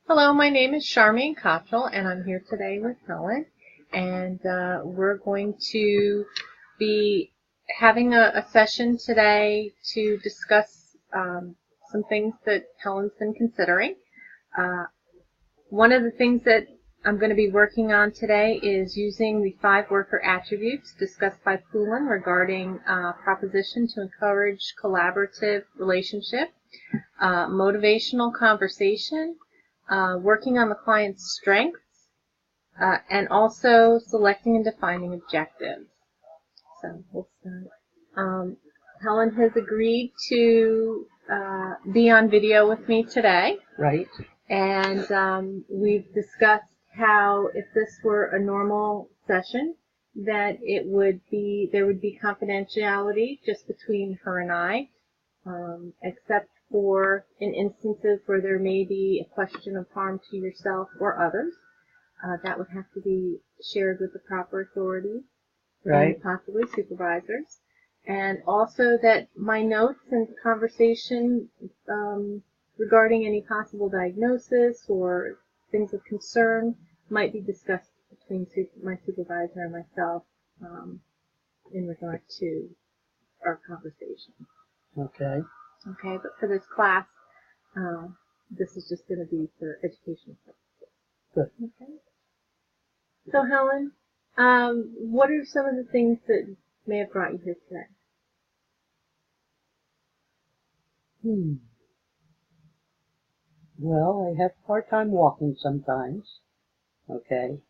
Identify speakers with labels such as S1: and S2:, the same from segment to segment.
S1: Hello, my name is Charmaine Cottrell, and I'm here today with Helen. And we're going to be having a session today to discuss some things that Helen's been considering. Uh, One of the things that I'm going to be working on today is using the 5 worker attributes discussed by Poulin regarding proposition to encourage collaborative relationship, motivational conversation, working on the client's strengths, and also selecting and defining objectives. So we'll start. Helen has agreed to be on video with me today.
S2: Right.
S1: And we've discussed how if this were a normal session, that there would be confidentiality just between her and I, except for in instances where there may be a question of harm to yourself or others. That would have to be shared with the proper authorities,
S2: Right.
S1: and possibly supervisors. And also that my notes and conversation regarding any possible diagnosis or things of concern might be discussed between my supervisor and myself in regard to our conversation.
S2: Okay.
S1: Okay, but for this class, this is just going to be for educational purposes.
S2: Good.
S1: Okay. So Helen, what are some of the things that may have brought you here today?
S2: Well, I have a hard time walking sometimes. Okay.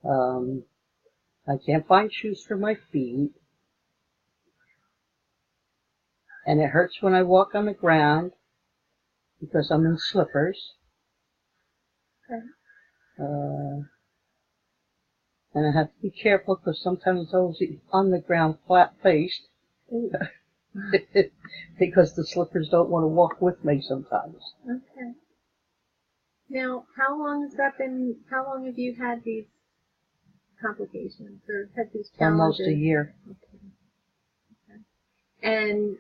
S2: I can't find shoes for my feet. And it hurts when I walk on the ground because I'm in slippers.
S1: Okay.
S2: And I have to be careful because sometimes I was on the ground flat-faced because the slippers don't want to walk with me sometimes.
S1: Okay. Now, how long have you had these complications or had these challenges?
S2: Almost a year.
S1: Okay. And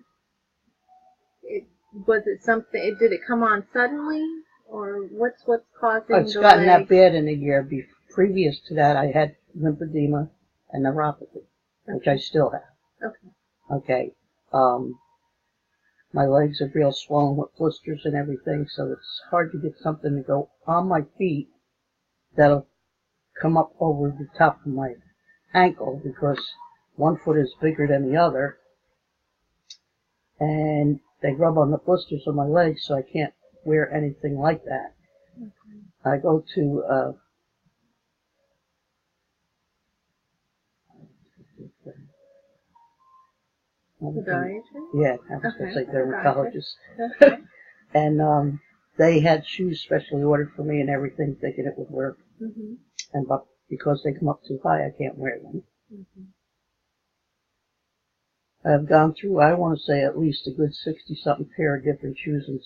S1: did it come on suddenly, or what's causing
S2: It's gotten that bad in a year. Previous to that, I had lymphedema and neuropathy, which I still have.
S1: Okay.
S2: Okay. My legs are real swollen with blisters and everything, so it's hard to get something to go on my feet that'll come up over the top of my ankle because one foot is bigger than the other, and they rub on the blisters on my legs, so I can't wear anything like that.
S1: Okay.
S2: I go to
S1: Podiatrist?
S2: Yeah, I was going to say dermatologist.
S1: Okay.
S2: And they had shoes specially ordered for me and everything, thinking it would work.
S1: Mm-hmm.
S2: But because they come up too high, I can't wear them.
S1: Mm-hmm.
S2: I've gone through, I want to say, at least a good 60-something pair of different shoes and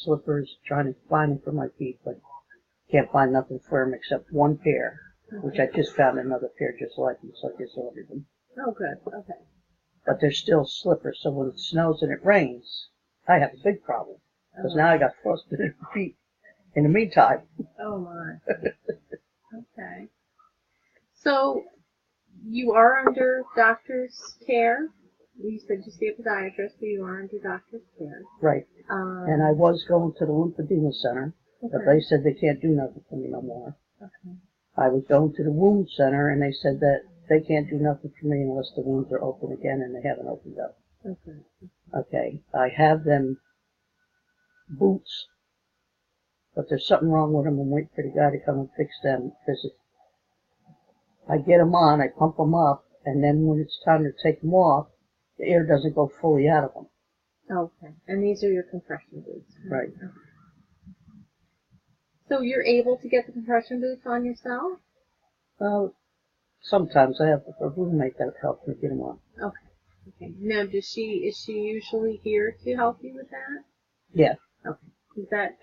S2: slippers, trying to find them for my feet, but can't find nothing for them except one pair, which I just found another pair just like them, so I just ordered them.
S1: Oh, good. Okay.
S2: But they're still slippers, so when it snows and it rains, I have a big problem, because now I got frostbitten feet in the meantime.
S1: Oh, my. Okay. So, you are under doctor's care. You said you see a podiatrist, so you are under doctor's care.
S2: Right. And I was going to the lymphedema center, but they said they can't do nothing for me no more.
S1: Okay.
S2: I was going to the wound center, and they said that they can't do nothing for me unless the wounds are open again, and they haven't opened up.
S1: Okay.
S2: Okay. I have them boots, but there's something wrong with them. I'm waiting for the guy to come and fix them, because I get them on, I pump them up, and then when it's time to take them off, the air doesn't go fully out of them.
S1: Okay. And these are your compression boots.
S2: Right.
S1: Okay. So you're able to get the compression boots on yourself?
S2: Well, sometimes I have a roommate that helps me get them on.
S1: Okay. Okay. Now, is she usually here to help you with that?
S2: Yeah.
S1: Okay. Is that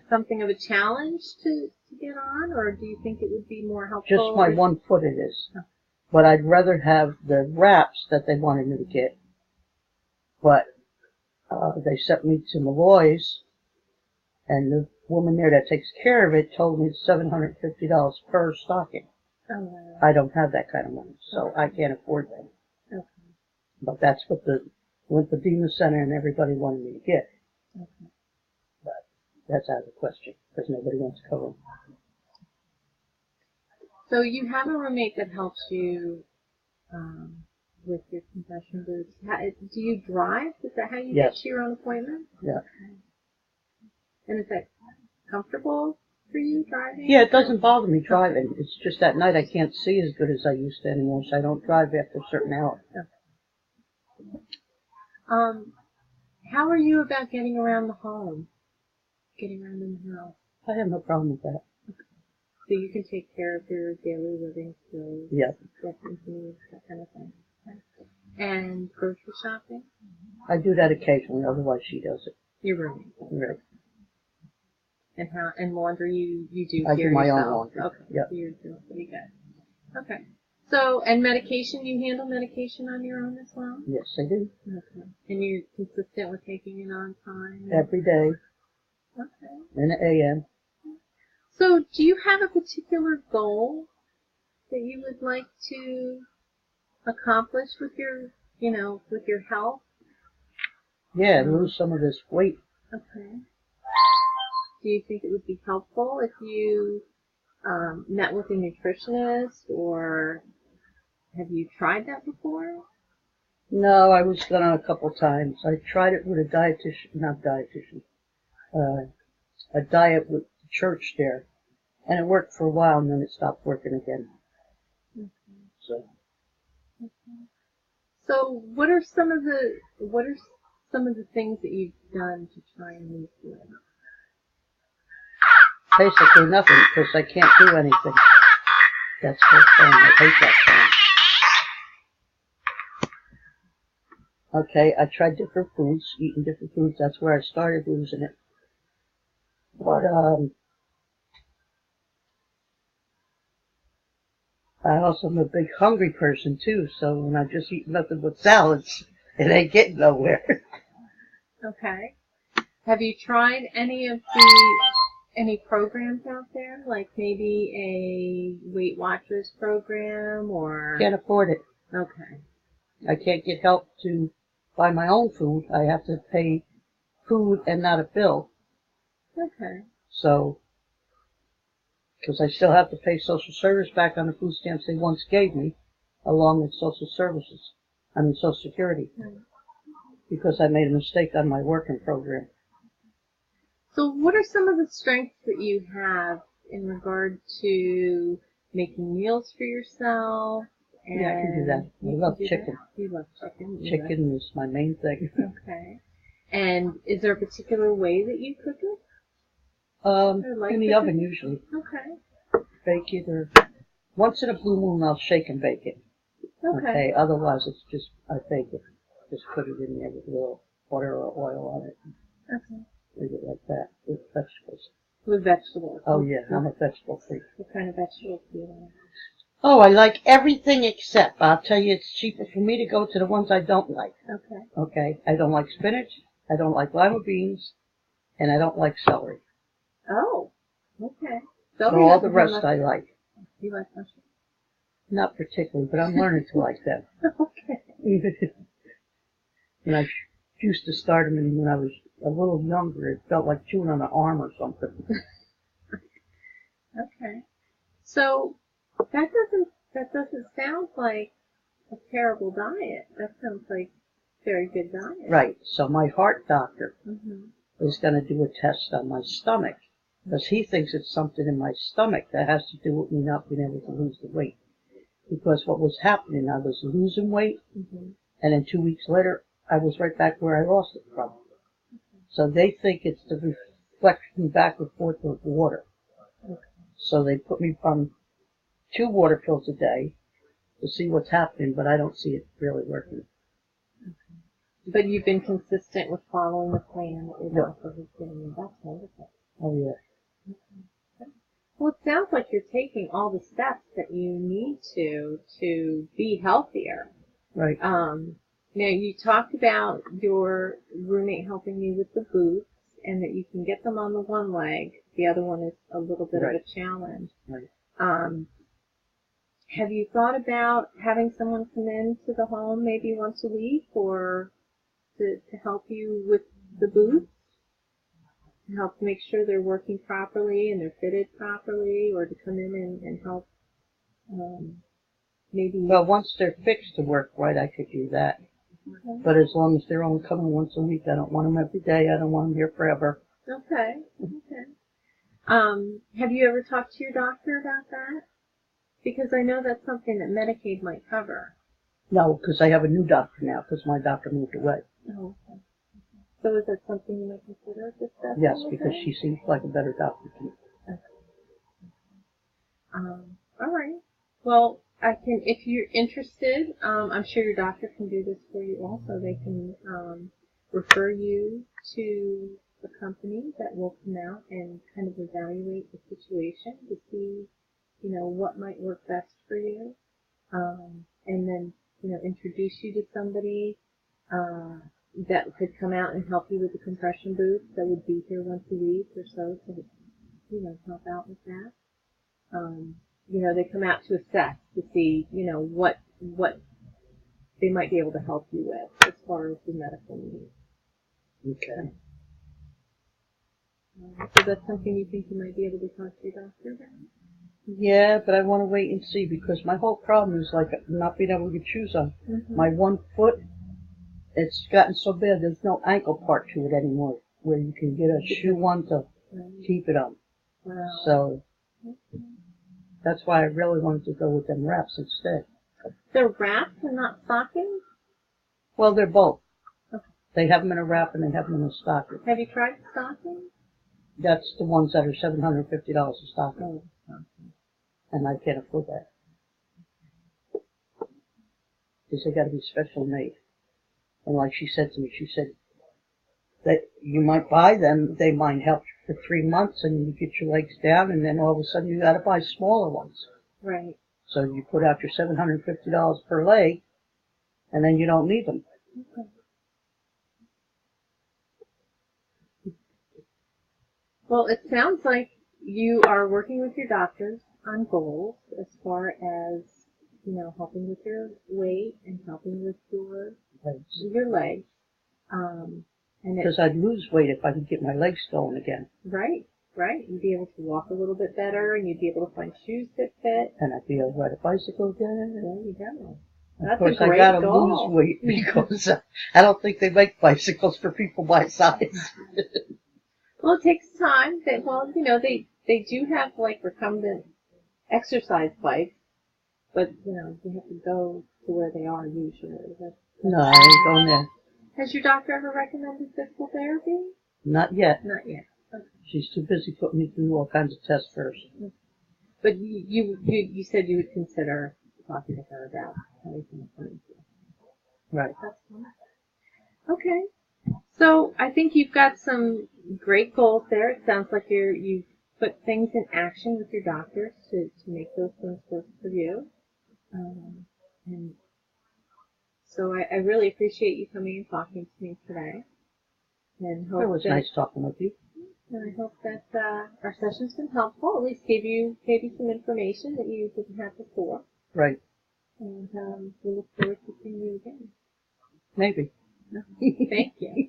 S1: something of a challenge to get on, or do you think it would be more helpful?
S2: Just my one foot it is. Okay. But I'd rather have the wraps that they wanted me to get. But they sent me to Malloy's, And the woman there that takes care of it told me it's $750 per stocking.
S1: Oh, wow.
S2: I don't have that kind of money, so I can't afford that.
S1: Okay.
S2: But that's what the lymphedema center and everybody wanted me to get.
S1: Okay.
S2: But that's out of the question because nobody wants to cover them.
S1: So you have a roommate that helps you with your concussion boots. Do you drive? Is that how you
S2: Yes.
S1: get to your own appointment?
S2: Yeah.
S1: Okay. And is that comfortable for you driving?
S2: Yeah, it doesn't bother me driving. It's just at night I can't see as good as I used to anymore, so I don't drive after a certain hour.
S1: How are you about getting around the home? Getting around in the house?
S2: I have no problem with that.
S1: So you can take care of your daily living skills,
S2: Yeah.
S1: dressing needs, that kind of thing. Okay. And grocery shopping?
S2: I do that occasionally, otherwise she does it.
S1: Your roommate.
S2: Right.
S1: And laundry you do
S2: I
S1: here
S2: do my
S1: yourself?
S2: own laundry.
S1: Okay.
S2: Yeah.
S1: So you're doing pretty good. Okay. So, and medication, you handle medication on your own as well?
S2: Yes, I do.
S1: Okay. And you're consistent with taking it on time?
S2: Every day
S1: Okay.
S2: in the AM.
S1: So, do you have a particular goal that you would like to accomplish with your, with your health?
S2: Yeah, lose some of this weight.
S1: Okay. Do you think it would be helpful if you met with a nutritionist, or have you tried that before?
S2: No, I was done a couple times. I tried it with a diet with the church there, and it worked for a while, and then it stopped working again.
S1: Okay.
S2: So,
S1: So, what are some of the things that you've done to try and lose weight?
S2: basically nothing, because I can't do anything. That's her phone. I hate that phone. Okay, I tried different foods, eating different foods. That's where I started losing it. But, I also am a big hungry person too, so when I just eat nothing but salads, it ain't getting nowhere.
S1: Okay. Have you tried any programs out there, like maybe a Weight Watchers program, or?
S2: Can't afford it.
S1: Okay.
S2: I can't get help to buy my own food. I have to pay food and not a bill.
S1: Okay.
S2: So, because I still have to pay social service back on the food stamps they once gave me, along with social security,
S1: Right.
S2: because I made a mistake on my working program.
S1: So what are some of the strengths that you have in regard to making meals for yourself? And
S2: Yeah, I can do that. I love chicken.
S1: You love chicken.
S2: Chicken is my main thing.
S1: Okay. And is there a particular way that you cook it?
S2: In the oven usually.
S1: Okay.
S2: Bake it, or once in a blue moon I'll shake and bake it.
S1: Okay.
S2: Otherwise it's just, I bake it. Just put it in there with a little butter or oil on it.
S1: Okay.
S2: Leave it like that, with vegetables.
S1: With vegetables.
S2: Oh yeah, I'm a vegetable freak.
S1: What kind of vegetables do you like?
S2: Oh, I like everything except, I'll tell you, it's cheaper for me to go to the ones I don't like.
S1: Okay.
S2: Okay? I don't like spinach, I don't like lima beans, and I don't like celery.
S1: Oh, okay.
S2: So all the rest I like.
S1: You like mushrooms?
S2: Not particularly, but I'm learning to like them.
S1: Okay.
S2: And I used to start them when I was a little younger. It felt like chewing on an arm or something.
S1: Okay. So that doesn't sound like a terrible diet. That sounds like a very good diet.
S2: Right. So my heart doctor
S1: Mm-hmm.
S2: is going to do a test on my stomach, because he thinks it's something in my stomach that has to do with me not being able to lose the weight. Because what was happening, I was losing weight,
S1: Mm-hmm.
S2: and then 2 weeks later, I was right back where I lost it from. So they think it's the reflection back and forth of water.
S1: Okay.
S2: So they put me on 2 water pills a day to see what's happening, but I don't see it really working.
S1: But you've been consistent with following the plan that your doctor has given you. That's wonderful.
S2: Oh yeah.
S1: Okay. Well, it sounds like you're taking all the steps that you need to be healthier.
S2: Right.
S1: Now, you talked about your roommate helping you with the boots and that you can get them on the one leg. The other one is a little bit of a challenge.
S2: Right.
S1: Have you thought about having someone come into the home maybe once a week, or to help you with the boots, to help make sure they're working properly and they're fitted properly, or to come in and help maybe?
S2: Well, once they're fixed to work right, I could do that.
S1: Okay.
S2: But as long as they're only coming once a week, I don't want them every day. I don't want them here forever.
S1: Okay. Have you ever talked to your doctor about that? Because I know that's something that Medicaid might cover.
S2: No, because I have a new doctor now, because my doctor moved away.
S1: Oh, okay. So is that something you might consider discussing?
S2: Yes,
S1: with
S2: because
S1: her?
S2: she seems like a better doctor to me.
S1: Okay. All right. Well, I can, if you're interested, I'm sure your doctor can do this for you also. They can refer you to a company that will come out and kind of evaluate the situation to see, you know, what might work best for you, and then, you know, introduce you to somebody that could come out and help you with the compression boots, that would be here once a week or so to, you know, help out with that. You know, they come out to assess to see, you know, what they might be able to help you with as far as the medical needs.
S2: Okay.
S1: So that's something you think you might be able to talk to your doctor about?
S2: Yeah, but I want to wait and see, because my whole problem is like not being able to get shoes on.
S1: Mm-hmm.
S2: My one foot, it's gotten so bad there's no ankle part to it anymore, where you can get a shoe on to keep it on.
S1: Wow.
S2: So that's why I really wanted to go with them wraps instead.
S1: They're wraps and not stockings?
S2: Well, they're both.
S1: Okay.
S2: They have them in a wrap and they have them in a stocking.
S1: Have you tried stockings?
S2: That's the ones that are $750 a stocking.
S1: Oh.
S2: And I can't afford that. Because they got to be special made. And like she said to me, she said that you might buy them, they might help you for 3 months, and you get your legs down, and then all of a sudden you got to buy smaller ones.
S1: Right.
S2: So you put out your $750 per leg, and then you don't need them.
S1: Okay. Well, it sounds like you are working with your doctors on goals as far as, you know, helping with your weight and helping with your legs. And
S2: Because I'd lose weight if I could get my legs going again.
S1: Right. You'd be able to walk a little bit better, and you'd be able to find shoes that fit.
S2: And I'd be able to ride a bicycle again.
S1: There you go.
S2: Of course, I gotta lose weight because I don't think they make bicycles for people my size.
S1: Well, it takes time. You know, they do have like recumbent exercise bikes, but you know, you have to go to where they are usually.
S2: No, I ain't going there.
S1: Has your doctor ever recommended physical therapy?
S2: Not yet.
S1: Not yet. Okay.
S2: She's too busy putting me through all kinds of tests first.
S1: But you said you would consider talking to her about having some appointments.
S2: Right.
S1: That's wonderful. Okay. So I think you've got some great goals there. It sounds like you've put things in action with your doctors to make those things work for you. And so I really appreciate you coming and talking to me today. And hope
S2: It was nice talking with you.
S1: And I hope that our session's been helpful. At least gave you some information that you didn't have before.
S2: Right.
S1: And we look forward to seeing you again.
S2: Maybe.
S1: Thank you.